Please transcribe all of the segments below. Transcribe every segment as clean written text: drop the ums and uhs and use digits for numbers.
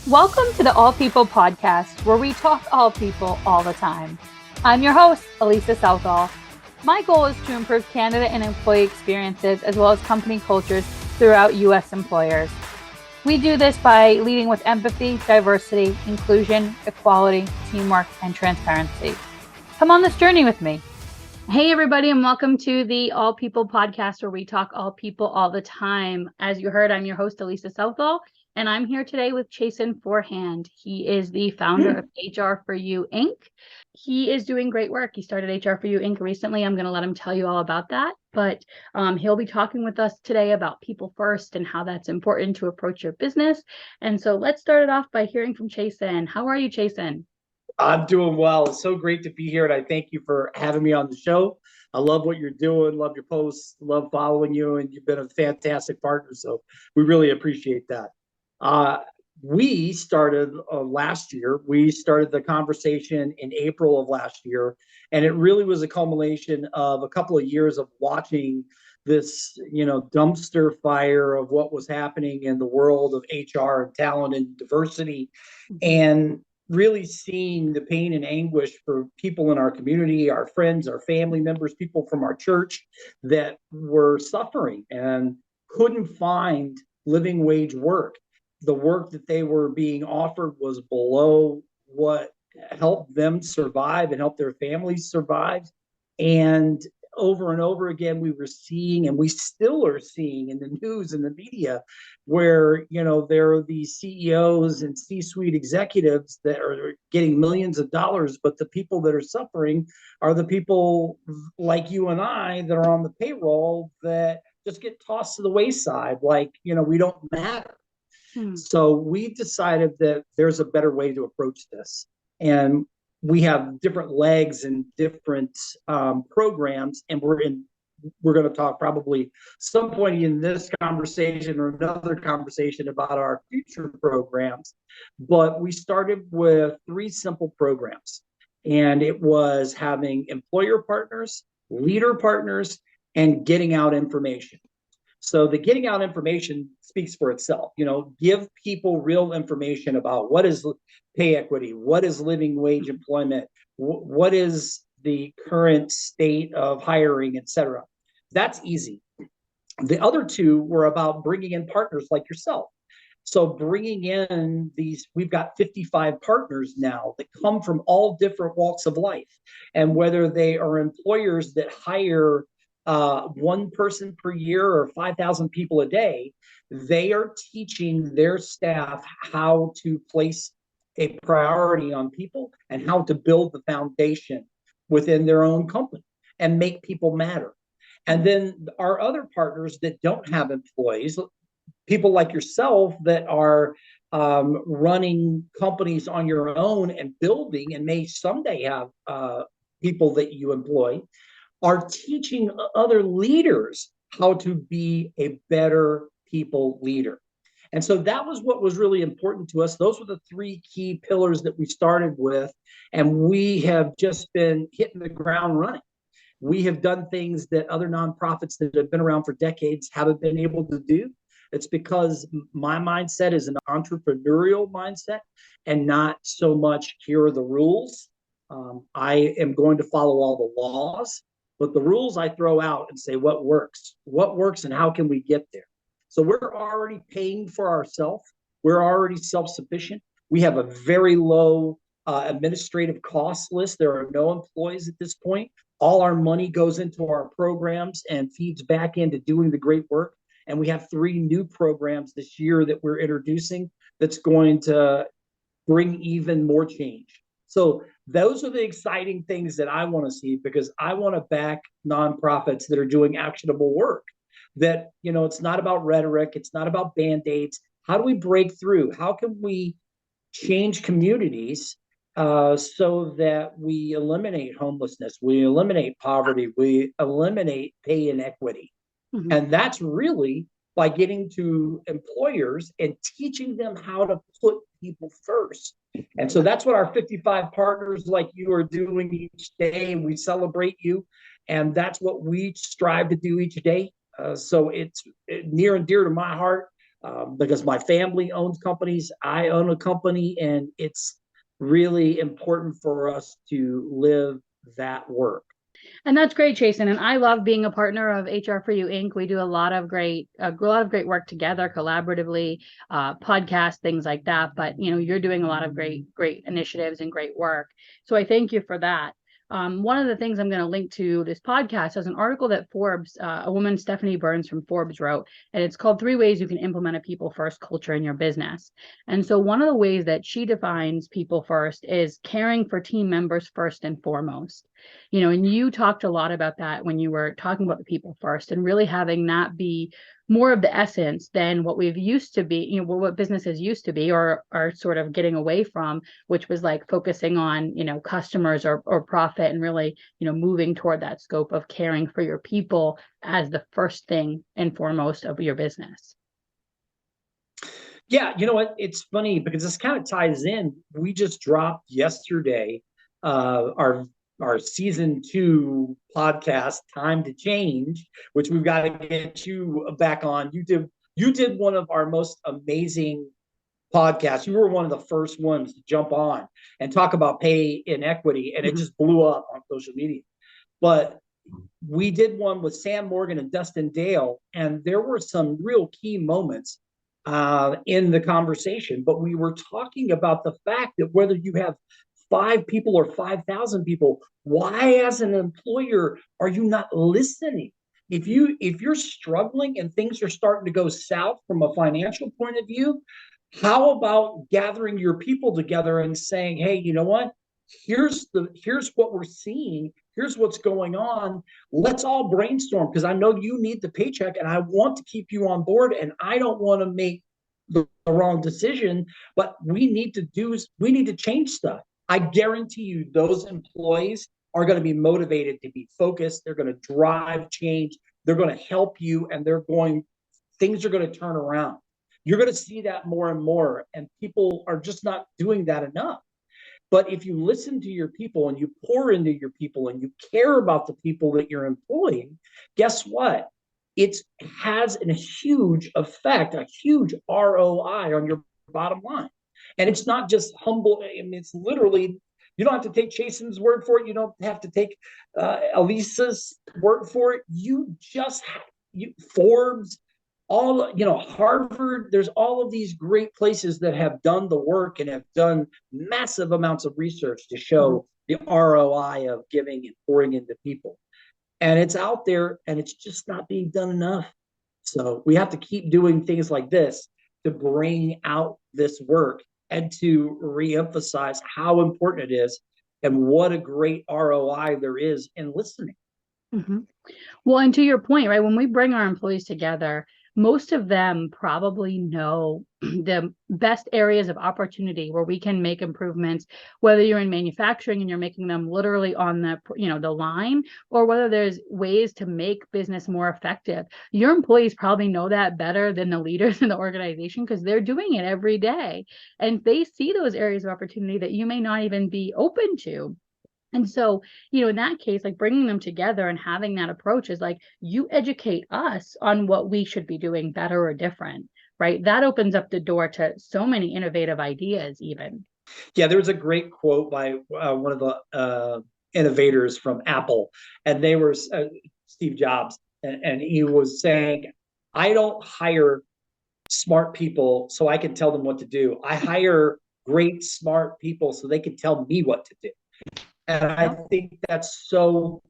Welcome to the All People podcast, where we talk all people all the time. I'm your host, Elisa Southall. My goal is to improve candidate and employee experiences as well as company cultures throughout U.S. employers. We do this by leading with empathy, diversity, inclusion, equality, teamwork, and transparency. Come on this journey with me. Hey, everybody, and welcome to the All People podcast, where we talk all people all the time. As you heard, I'm your host, Elisa Southall, and I'm here today with Chason Forehand. He is the founder of HR for You Inc. He is doing great work. He started HR for You Inc. recently. I'm going to let him tell you all about that, but he'll be talking with us today about people first and how that's important to approach your business. And so let's start it off by hearing from Chason. How are you, Chason? I'm doing well. It's so great to be here, and I thank you for having me on the show. I love what you're doing, love your posts, love following you, and you've been a fantastic partner. So we really appreciate that. Uh, we started last year. We started the conversation in April of last year, and it really was a culmination of a couple of years of watching this, dumpster fire of what was happening in the world of HR and talent and diversity, and really seeing the pain and anguish for people in our community, our friends, our family members, people from our church that were suffering and couldn't find living wage work. The work that they were being offered was below what helped them survive and help their families survive. And over and over again, we were seeing, and we still are seeing in the news and the media, where there are these CEOs and C-suite executives that are getting millions of dollars, but the people that are suffering are the people like you and I that are on the payroll that just get tossed to the wayside, like we don't matter. So we decided that there's a better way to approach this, and we have different legs and different programs, and we're going to talk probably some point in this conversation or another conversation about our future programs. But we started with three simple programs, and it was having employer partners, leader partners, and getting out information. So the getting out information speaks for itself. Give people real information about what is pay equity, what is living wage employment, what is the current state of hiring, et cetera. That's easy. The other two were about bringing in partners like yourself. So bringing in these, we've got 55 partners now that come from all different walks of life. And whether they are employers that hire one person per year or 5,000 people a day, they are teaching their staff how to place a priority on people and how to build the foundation within their own company and make people matter. And then our other partners that don't have employees, people like yourself that are running companies on your own and building and may someday have people that you employ, are teaching other leaders how to be a better people leader. And so that was what was really important to us. Those were the three key pillars that we started with, and we have just been hitting the ground running. We have done things that other nonprofits that have been around for decades haven't been able to do. It's because my mindset is an entrepreneurial mindset and not so much here are the rules. I am going to follow all the laws, but the rules I throw out and say what works, and how can we get there? So we're already paying for ourselves. We're already self-sufficient. We have a very low administrative cost list. There are no employees at this point. All our money goes into our programs and feeds back into doing the great work. And we have three new programs this year that we're introducing that's going to bring even more change. So those are the exciting things that I want to see, because I want to back nonprofits that are doing actionable work. That, it's not about rhetoric. It's not about Band-Aids. How do we break through? How can we change communities so that we eliminate homelessness, we eliminate poverty, we eliminate pay inequity? And that's really by getting to employers and teaching them how to put people first. And so that's what our 55 partners like you are doing each day. And we celebrate you. And that's what we strive to do each day. So it's near and dear to my heart because my family owns companies. I own a company, and it's really important for us to live that work. And that's great, Chason. And I love being a partner of HR for You Inc. We do a lot of great work together, collaboratively, podcasts, things like that. But you're doing a lot of great initiatives and great work. So I thank you for that. One of the things I'm going to link to this podcast is an article that Forbes, a woman, Stephanie Burns from Forbes, wrote, and it's called 3 Ways You Can Implement a People First Culture in Your Business. And so one of the ways that she defines people first is caring for team members first and foremost. And you talked a lot about that when you were talking about the people first, and really having that be more of the essence than what we've used to be, what businesses used to be, or are sort of getting away from, which was like focusing on, customers or profit, and really, moving toward that scope of caring for your people as the first thing and foremost of your business. Yeah, you know what? It's funny because this kind of ties in. We just dropped yesterday our season 2 podcast, Time to Change, which we've got to get you back on. You did one of our most amazing podcasts. You were one of the first ones to jump on and talk about pay inequity, and it just blew up on social media. But we did one with Sam Morgan and Dustin Dale, and there were some real key moments in the conversation. But we were talking about the fact that whether you have 5 people or 5,000 people, why as an employer are you not listening? If you're struggling and things are starting to go south from a financial point of view, how about gathering your people together and saying, hey, you know what? Here's what we're seeing. Here's what's going on. Let's all brainstorm, because I know you need the paycheck and I want to keep you on board, and I don't want to make the wrong decision, but we need to change stuff. I guarantee you those employees are going to be motivated to be focused. They're going to drive change. They're going to help you, and things are going to turn around. You're going to see that more and more, and people are just not doing that enough. But if you listen to your people and you pour into your people and you care about the people that you're employing, guess what? It has a huge effect, a huge ROI on your bottom line. And it's not just humble. I mean, it's literally, you don't have to take Chason's word for it. You don't have to take Elisa's word for it. Forbes, Harvard, there's all of these great places that have done the work and have done massive amounts of research to show the ROI of giving and pouring into people. And it's out there, and it's just not being done enough. So we have to keep doing things like this to bring out this work and to reemphasize how important it is and what a great ROI there is in listening. Mm-hmm. Well, and to your point, right, when we bring our employees together, most of them probably know the best areas of opportunity where we can make improvements, whether you're in manufacturing and you're making them literally on the line, or whether there's ways to make business more effective. Your employees probably know that better than the leaders in the organization, because they're doing it every day. And they see those areas of opportunity that you may not even be open to. And so, in that case, like bringing them together and having that approach is like, you educate us on what we should be doing better or different, right? That opens up the door to so many innovative ideas even. Yeah, there was a great quote by one of the innovators from Apple, and they were Steve Jobs, and he was saying, I don't hire smart people so I can tell them what to do. I hire great, smart people so they can tell me what to do. And I think that's so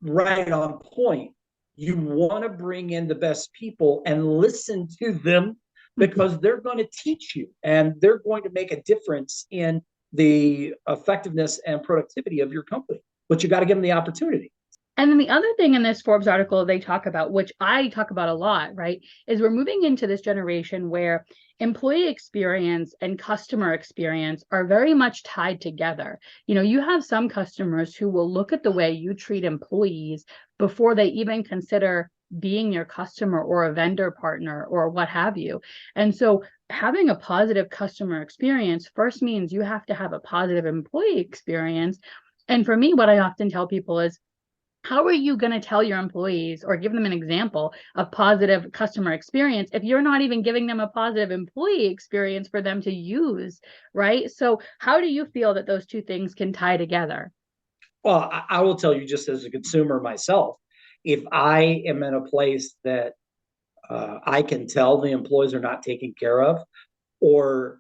right on point. You want to bring in the best people and listen to them, because they're going to teach you and they're going to make a difference in the effectiveness and productivity of your company. But you got to give them the opportunity. And then the other thing in this Forbes article they talk about, which I talk about a lot, right, is we're moving into this generation where employee experience and customer experience are very much tied together. You have some customers who will look at the way you treat employees before they even consider being your customer or a vendor partner or what have you. And so having a positive customer experience first means you have to have a positive employee experience. And for me, what I often tell people is, how are you going to tell your employees or give them an example of positive customer experience if you're not even giving them a positive employee experience for them to use, right? So how do you feel that those two things can tie together? Well, I will tell you, just as a consumer myself, if I am in a place that I can tell the employees are not taken care of, or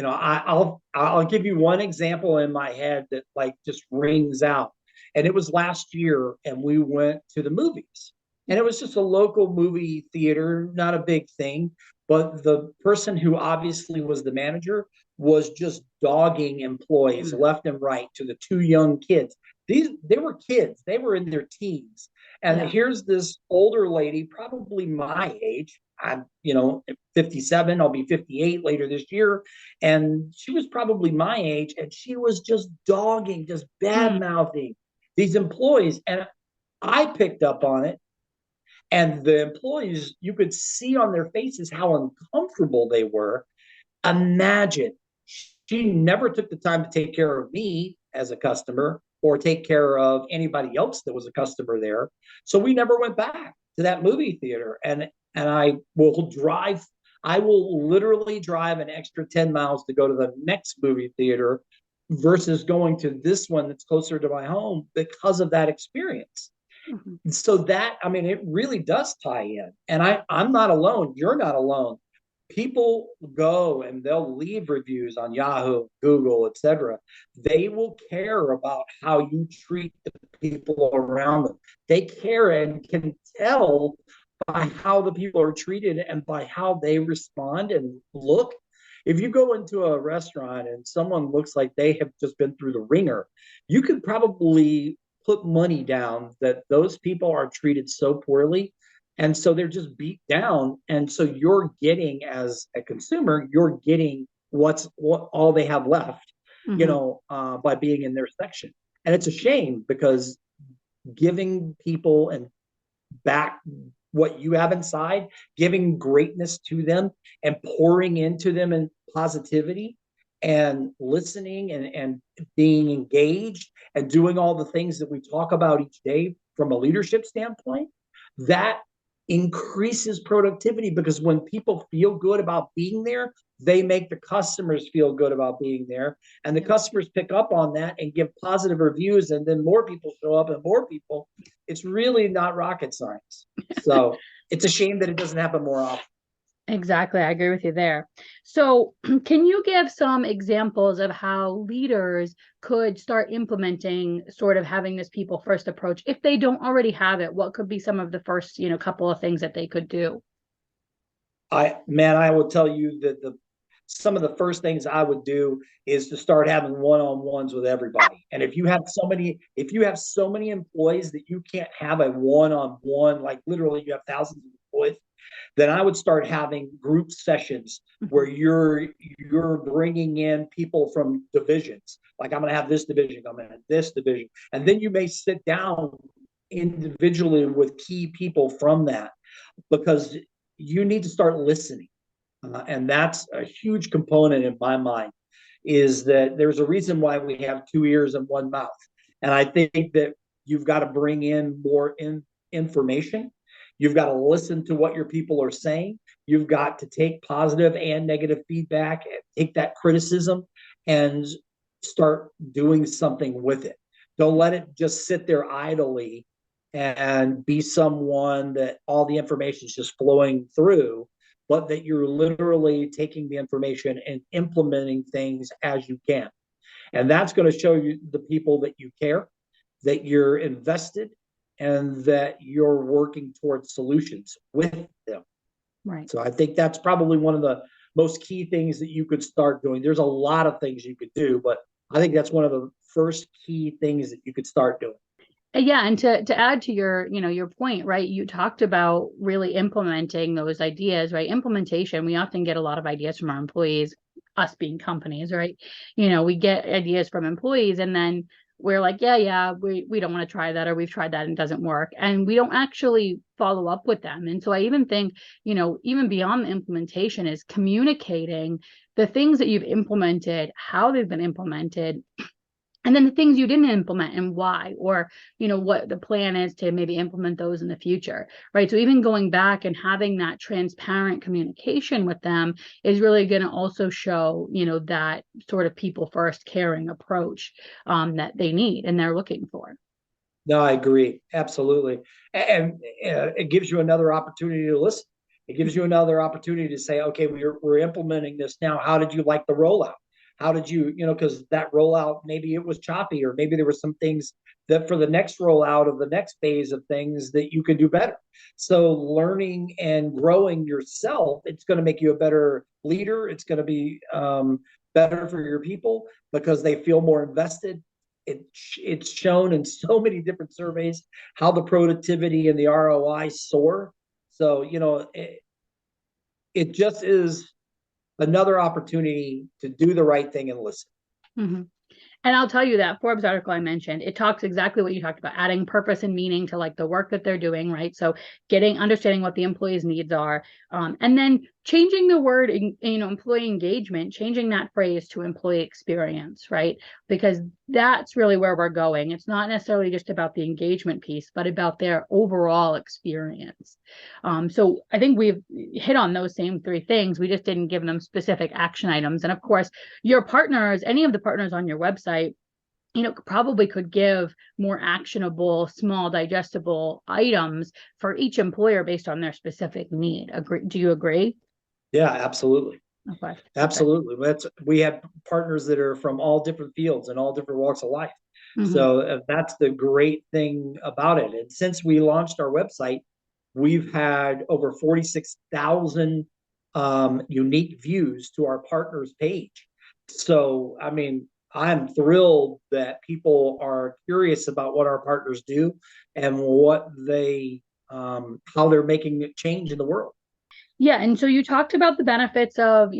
I'll give you one example in my head that like just rings out. And it was last year, and we went to the movies, and it was just a local movie theater, not a big thing. But the person who obviously was the manager was just dogging employees left and right to the two young kids. They were kids, they were in their teens. And Yeah. here's this older lady, probably my age. I'm, 57, I'll be 58 later this year. And she was probably my age, and she was just dogging, just bad mouthing these employees. And I picked up on it. And the employees, you could see on their faces how uncomfortable they were. Imagine she never took the time to take care of me as a customer or take care of anybody else that was a customer there. So we never went back to that movie theater. And I will literally drive an extra 10 miles to go to the next movie theater versus going to this one that's closer to my home because of that experience. Mhm. So that, I mean, it really does tie in. And I'm not alone. You're not alone. People go and they'll leave reviews on Yahoo, Google, etc. They will care about how you treat the people around them. They care and can tell by how the people are treated and by how they respond and look. If you go into a restaurant and someone looks like they have just been through the ringer, you could probably put money down that those people are treated so poorly, and so they're just beat down. And so you're getting, as a consumer, you're getting what all they have left, Mhm. by being in their section. And it's a shame, because giving people and back what you have inside, giving greatness to them and pouring into them in positivity and listening and being engaged and doing all the things that we talk about each day from a leadership standpoint, that increases productivity, because when people feel good about being there, they make the customers feel good about being there. And the Yeah. customers pick up on that and give positive reviews, and then more people show up and more people. It's really not rocket science. So it's a shame that it doesn't happen more often. Exactly. I agree with you there. So, can you give some examples of how leaders could start implementing sort of having this people first approach if they don't already have it? What could be some of the first, couple of things that they could do? I will tell you that some of the first things I would do is to start having one-on-ones with everybody. And if you have so many employees that you can't have a one-on-one, like literally you have thousands of employees, then I would start having group sessions where you're bringing in people from divisions. Like, I'm going to have this division, I'm going to have this division, and then you may sit down individually with key people from that, because you need to start listening. And that's a huge component in my mind, is that there's a reason why we have two ears and one mouth. And I think that you've got to bring in more information. You've got to listen to what your people are saying. You've got to take positive and negative feedback, and take that criticism and start doing something with it. Don't let it just sit there idly and be someone that all the information is just flowing through, but that you're literally taking the information and implementing things as you can. And that's going to show you the people that you care, that you're invested, and that you're working towards solutions with them. Right. So I think that's probably one of the most key things that you could start doing. There's a lot of things you could do, but I think that's one of the first key things that you could start doing. Yeah, and to add to your point, right? You talked about really implementing those ideas, right? Implementation, we often get a lot of ideas from our employees, us being companies, right? We get ideas from employees, and then we're like, yeah, we don't want to try that, or we've tried that and it doesn't work. And we don't actually follow up with them. And so I even think, even beyond the implementation is communicating the things that you've implemented, how they've been implemented, And then the things you didn't implement and why, or, what the plan is to maybe implement those in the future, right? So even going back and having that transparent communication with them is really going to also show, that sort of people first caring approach that they need and they're looking for. No, I agree. Absolutely. And it gives you another opportunity to listen. It gives you another opportunity to say, okay, we're implementing this now. How did you like the rollout? How did you, because that rollout, maybe it was choppy, or maybe there were some things that for the next rollout of the next phase of things that you could do better. So learning and growing yourself, it's going to make you a better leader. It's going to be better for your people because they feel more invested. It's shown in so many different surveys how the productivity and the ROI soar. So, it just is another opportunity to do the right thing and listen. Mm-hmm. And I'll tell you that Forbes article I mentioned, it talks exactly what you talked about, adding purpose and meaning to like the work that they're doing, right? So understanding what the employee's needs are, and then changing the word, employee engagement, changing that phrase to employee experience, right? Because that's really where we're going. It's not necessarily just about the engagement piece, but about their overall experience. So I think we've hit on those same three things. We just didn't give them specific action items. And of course, your partners, any of the partners on your website, probably could give more actionable, small, digestible items for each employer based on their specific need. Do you agree? Yeah, absolutely. Okay. Absolutely. We have partners that are from all different fields and all different walks of life. Mm-hmm. So that's the great thing about it. And since we launched our website, we've had over 46,000 unique views to our partners page. So, I mean, I'm thrilled that people are curious about what our partners do and what how they're making a change in the world. Yeah. And so you talked about the benefits of,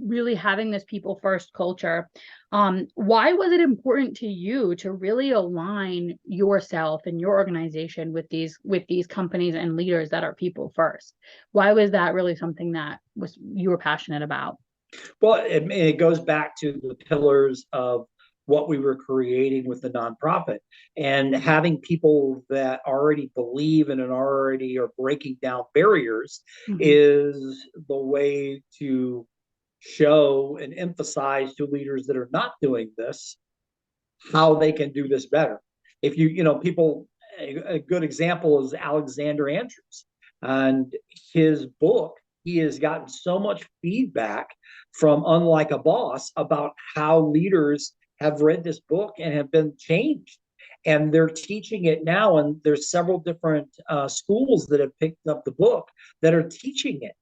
really having this people first culture. Why was it important to you to really align yourself and your organization with these companies and leaders that are people first? Why was that really something that you were passionate about? Well, it goes back to the pillars of what we were creating with the nonprofit, and having people that already believe and already are breaking down barriers Mm-hmm. is the way to show and emphasize to leaders that are not doing this how they can do this better. If people, a good example is Alexander Andrews and his book. He has gotten so much feedback from Unlike a Boss about how leaders have read this book and have been changed. And they're teaching it now. And there's several different schools that have picked up the book that are teaching it.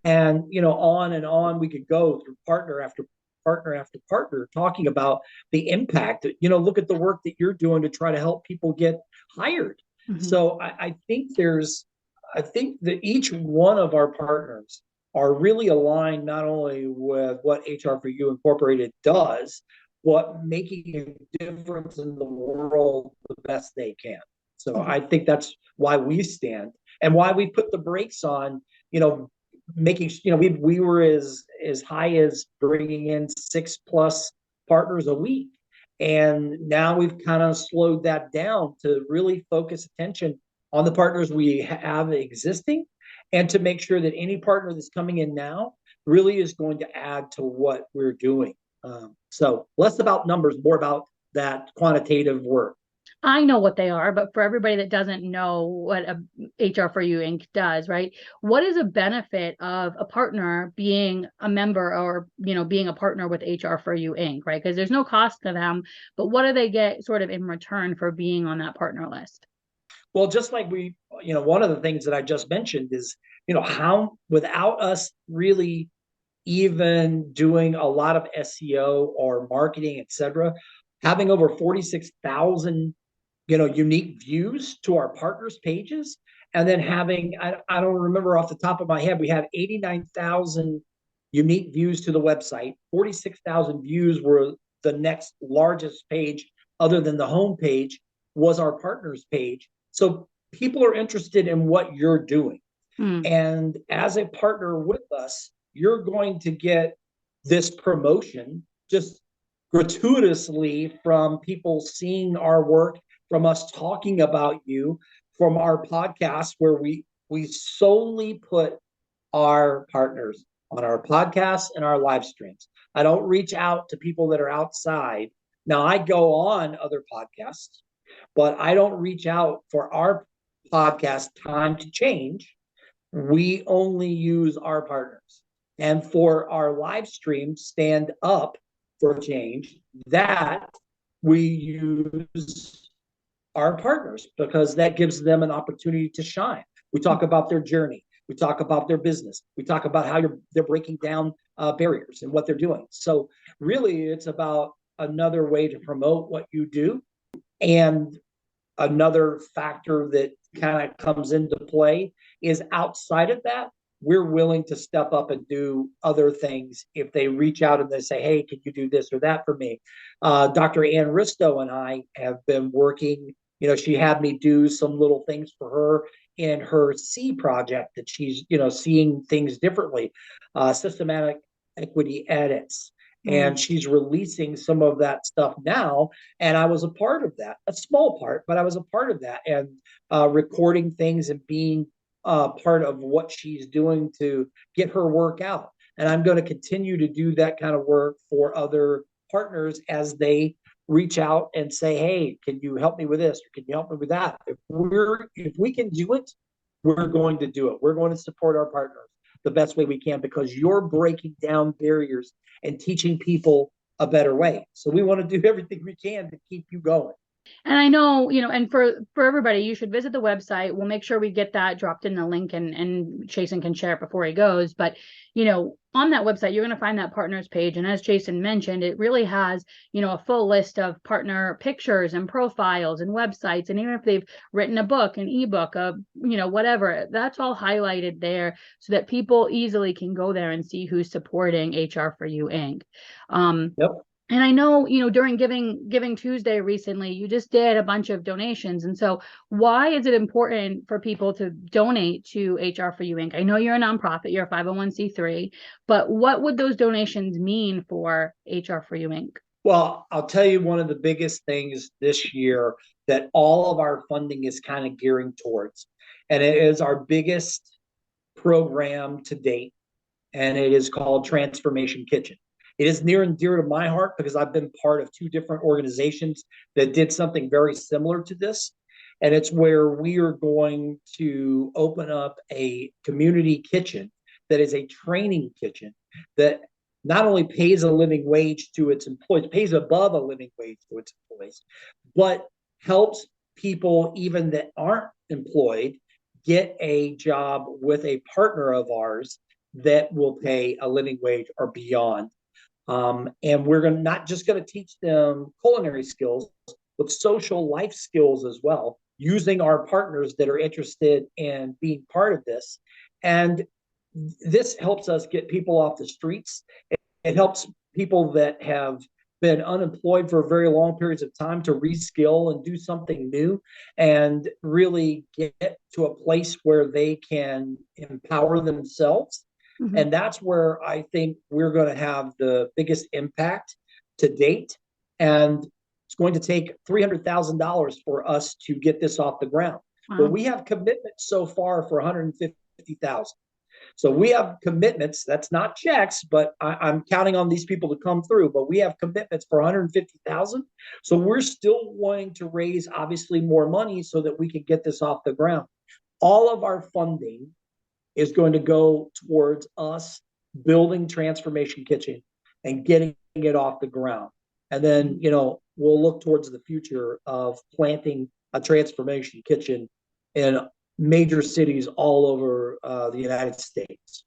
And, on and on we could go through partner after partner after partner talking about the impact. Look at the work that you're doing to try to help people get hired. Mm-hmm. So I think that each one of our partners are really aligned not only with what HR for You Incorporated does, but making a difference in the world the best they can. So Mm-hmm. I think that's why we stand and why we put the brakes on, making, we were as high as bringing in 6+ partners a week. And now we've kind of slowed that down to really focus attention on the partners we have existing, and to make sure that any partner that's coming in now really is going to add to what we're doing. So less about numbers, more about that quantitative work. I know what they are, but for everybody that doesn't know what a HR for You Inc. does, right? What is a benefit of a partner being a member, or, being a partner with HR for You Inc., right? Because there's no cost to them, but what do they get sort of in return for being on that partner list? Well, just like one of the things that I just mentioned is, how without us really even doing a lot of SEO or marketing, etc., having over 46,000 unique views to our partners pages, and then having, I don't remember off the top of my head, we have 89,000 unique views to the website. 46,000 views were the next largest page other than the home page was our partners page. So people are interested in what you're doing. And as a partner with us, you're going to get this promotion just gratuitously from people seeing our work, from us talking about you, from our podcast where we solely put our partners on our podcasts and our live streams. I don't reach out to people that are outside. Now I go on other podcasts, but I don't reach out for our podcast Time to Change. We only use our partners. And for our live stream, Stand Up for Change, that we use our partners because that gives them an opportunity to shine. We talk about their journey. We talk about their business. We talk about how they're breaking down barriers and what they're doing. So really, it's about another way to promote what you do. And another factor that kind of comes into play is outside of that, we're willing to step up and do other things if they reach out and they say, hey, can you do this or that for me? Dr. Ann Risto and I have been working, she had me do some little things for her in her C project that she's, seeing things differently, systematic equity edits. And she's releasing some of that stuff now. And I was a part of that, a small part, but I was a part of that, and recording things and being part of what she's doing to get her work out. And I'm going to continue to do that kind of work for other partners as they reach out and say, hey, can you help me with this? Or can you help me with that? If we can do it, we're going to do it. We're going to support our partners the best way we can because you're breaking down barriers and teaching people a better way. So we want to do everything we can to keep you going. And I know, and for everybody, you should visit the website. We'll make sure we get that dropped in the link and Chason can share it before he goes. But, on that website, you're going to find that partners page. And as Chason mentioned, it really has, a full list of partner pictures and profiles and websites. And even if they've written a book, an ebook, whatever, that's all highlighted there so that people easily can go there and see who's supporting HR for You Inc. Yep. And I know, during Giving Tuesday recently, you just did a bunch of donations. And so why is it important for people to donate to HR for You Inc.? I know you're a nonprofit, you're a 501c3, but what would those donations mean for HR for You Inc.? Well, I'll tell you one of the biggest things this year that all of our funding is kind of gearing towards, and it is our biggest program to date, and it is called Transformation Kitchen. It is near and dear to my heart because I've been part of two different organizations that did something very similar to this. And it's where we are going to open up a community kitchen that is a training kitchen that not only pays a living wage to its employees, pays above a living wage to its employees, but helps people even that aren't employed get a job with a partner of ours that will pay a living wage or beyond. And we're not just going to teach them culinary skills, but social life skills as well, using our partners that are interested in being part of this. And this helps us get people off the streets. It helps people that have been unemployed for very long periods of time to reskill and do something new and really get to a place where they can empower themselves. Mm-hmm. And that's where I think we're going to have the biggest impact to date. And it's going to take $300,000 for us to get this off the ground. Wow. But we have commitments so far for $150,000. So we have commitments. That's not checks, but I'm counting on these people to come through. But we have commitments for $150,000. So we're still wanting to raise obviously more money so that we can get this off the ground. All of our funding is going to go towards us building Transformation Kitchen and getting it off the ground. And then, we'll look towards the future of planting a Transformation Kitchen in major cities all over the United States.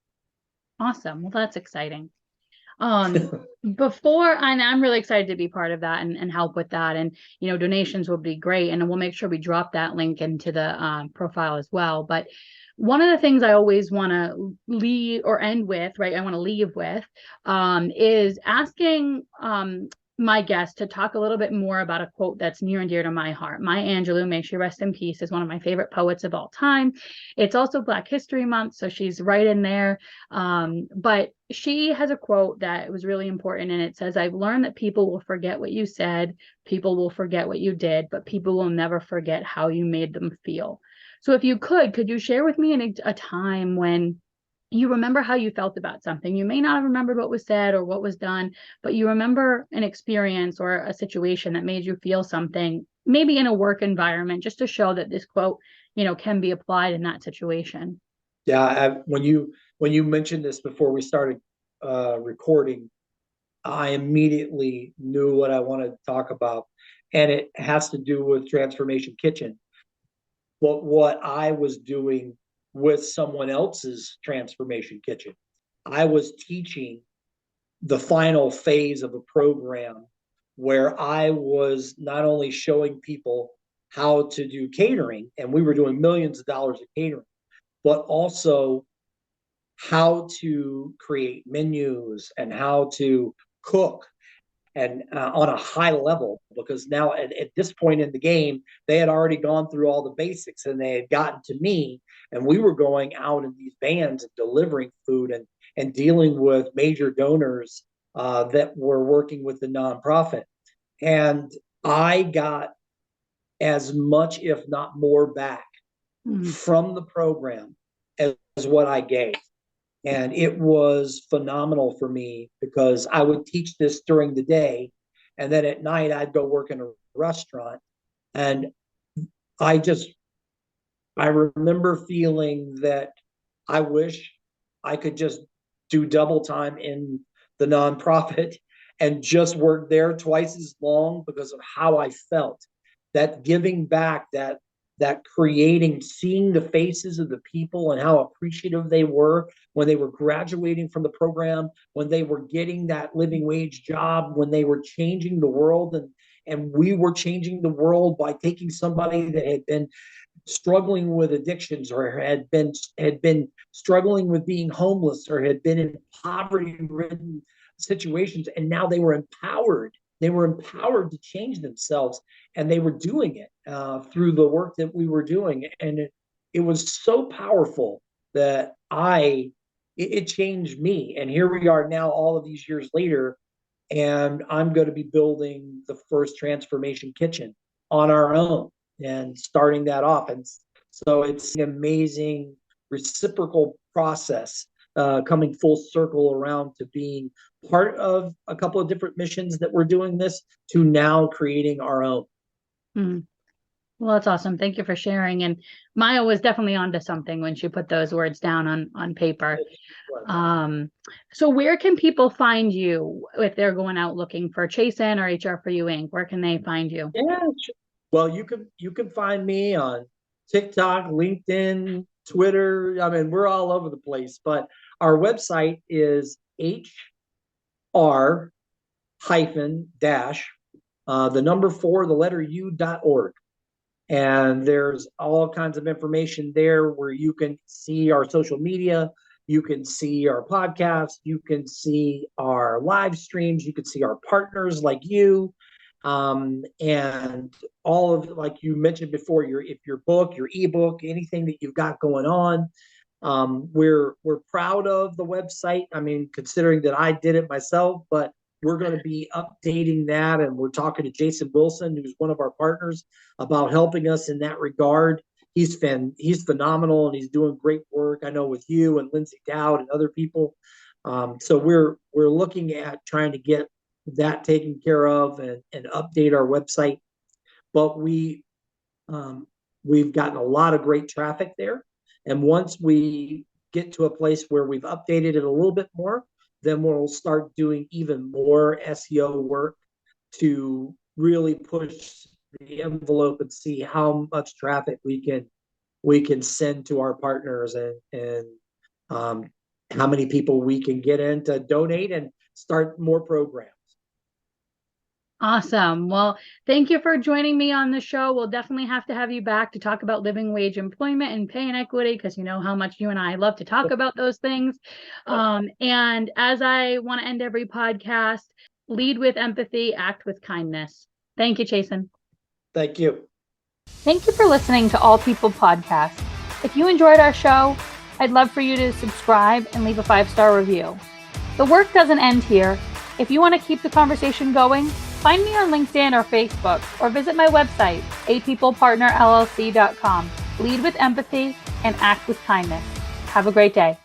Awesome. Well, that's exciting. Before, and I'm really excited to be part of that and help with that. And, donations will be great. And we'll make sure we drop that link into the profile as well. But one of the things I always want to leave or end with, right? I want to leave with is asking my guest to talk a little bit more about a quote that's near and dear to my heart. Maya Angelou, may she rest in peace, is one of my favorite poets of all time. It's also Black History Month, so she's right in there. But she has a quote that was really important, and it says, "I've learned that people will forget what you said, people will forget what you did, but people will never forget how you made them feel." So if you could you share with me a time when you remember how you felt about something? You may not have remembered what was said or what was done, but you remember an experience or a situation that made you feel something, maybe in a work environment, just to show that this quote, can be applied in that situation. Yeah, when you mentioned this before we started recording, I immediately knew what I wanted to talk about, and it has to do with Transformation Kitchen. What I was doing with someone else's Transformation Kitchen, I was teaching the final phase of a program where I was not only showing people how to do catering, and we were doing millions of dollars of catering, but also how to create menus and how to cook and on a high level, because now at this point in the game they had already gone through all the basics and they had gotten to me, and we were going out in these vans and delivering food and dealing with major donors that were working with the nonprofit, and I got as much if not more back from the program as what I gave. And it was phenomenal for me because I would teach this during the day. And then at night, I'd go work in a restaurant. And I just, I remember feeling that I wish I could just do double time in the nonprofit and just work there twice as long because of how I felt. That giving back, that creating, seeing the faces of the people and how appreciative they were when they were graduating from the program, when they were getting that living wage job, when they were changing the world, and we were changing the world by taking somebody that had been struggling with addictions or had been struggling with being homeless or had been in poverty ridden situations, and now they were empowered to change themselves, and they were doing it through the work that we were doing, and it was so powerful that it changed me, and here we are now all of these years later, and I'm going to be building the first Transformation Kitchen on our own and starting that off. And so it's an amazing reciprocal process coming full circle around to being part of a couple of different missions that we're doing this to now creating our own. Mm. Well, that's awesome. Thank you for sharing. And Maya was definitely onto something when she put those words down on paper. So where can people find you if they're going out looking for Chason or HR for You Inc.? Where can they find you? Yeah. Well, you can find me on TikTok, LinkedIn, Twitter. I mean, we're all over the place, but our website is HR hyphen dash the number 4, the letter U.org. And there's all kinds of information there where you can see our social media, you can see our podcast, you can see our live streams, you can see our partners like you, and all of, like you mentioned before, your book, your ebook, anything that you've got going on. We're proud of the website. I mean, considering that I did it myself, but we're going to be updating that, and we're talking to Jason Wilson, who's one of our partners, about helping us in that regard. He's phenomenal, and he's doing great work. I know with you and Lindsay Dowd and other people. So we're looking at trying to get that taken care of and update our website. But we've gotten a lot of great traffic there. And once we get to a place where we've updated it a little bit more, then we'll start doing even more SEO work to really push the envelope and see how much traffic we can send to our partners, and how many people we can get in to donate and start more programs. Awesome. Well, thank you for joining me on the show. We'll definitely have to have you back to talk about living wage employment and pay inequity, because you know how much you and I love to talk about those things. And as I want to end every podcast, Lead with empathy, act with kindness. Thank you, Chason. Thank you. Thank you for listening to All People Podcast. If you enjoyed our show, I'd love for you to subscribe and leave a 5-star review. The work doesn't end here. If you want to keep the conversation going, find me on LinkedIn or Facebook, or visit my website, apeoplepartnerllc.com. Lead with empathy and act with kindness. Have a great day.